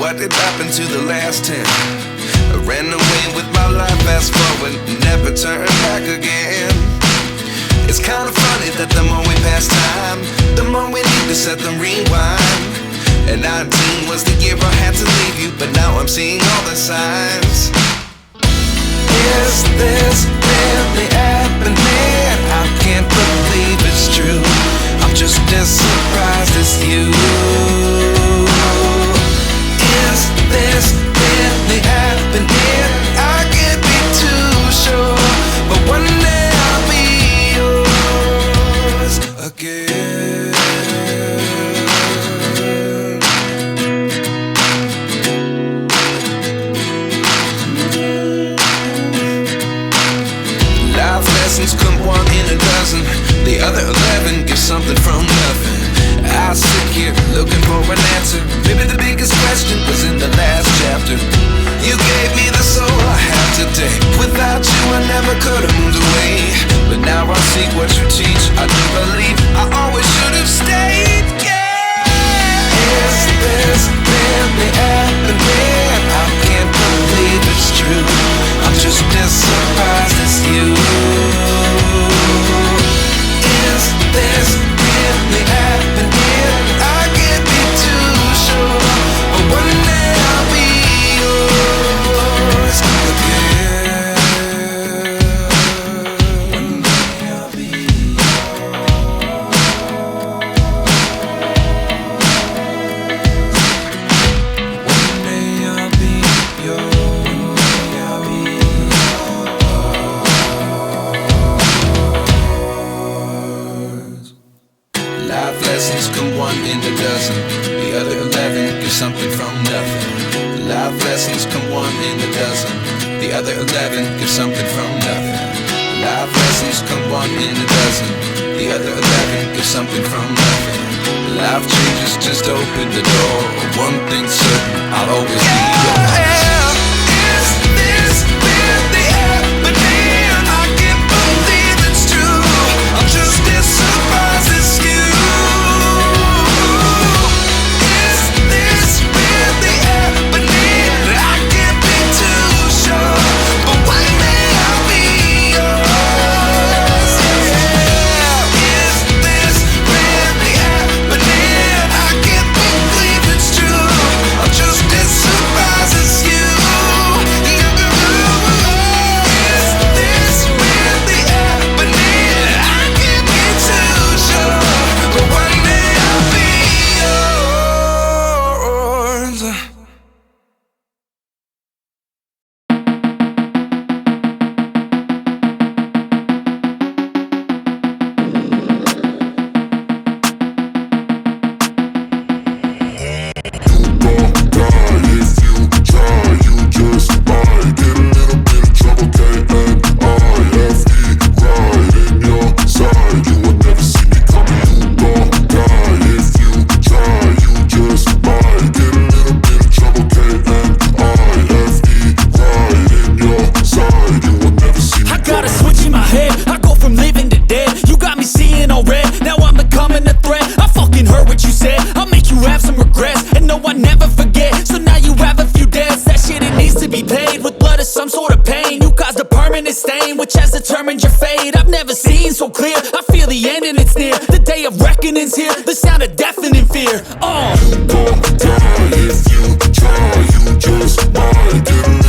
what did happen to the last 10? I ran away with my life, fast forward, never turn back again. It's kinda funny that the more we pass time, the more we need to set the rewind. And 19 was the year I had to leave you, but now I'm seeing all the signs. Is this really happening? I can't believe it's true. I'm just as surprised as you. Is this really happening? I can't be too sure, but one day I'll be yours again. Life lessons come one in a dozen. The other 11 give something from nothing. I sit here looking for an answer. Maybe the biggest question was in the last chapter. You gave me the soul I have today. Without you I never could have moved away. But now I see what you teach. I do believe I always should have stayed. Yeah. Is this really happening? I can't believe it's true. I'm just as surprised as you. Is this really happening? I can't be too sure, but one day I'll be yours again. One day I'll be One day I'll be yours. Life lessons come one in a dozen. The other 11 give something from nothing. Life lessons come one in a dozen. The other 11 give something from nothing. Life lessons come one in a dozen. The other 11 give something from nothing. Life changes just open the door. One thing's certain, I'll always be yours. Is this really happening? I can't believe it's true. I'm just as surprised as you. Which has determined your fate. I've never seen so clear. I feel the end and it's near. The day of reckoning's here. The sound of deafening fear. You gon' die if you try. You just might get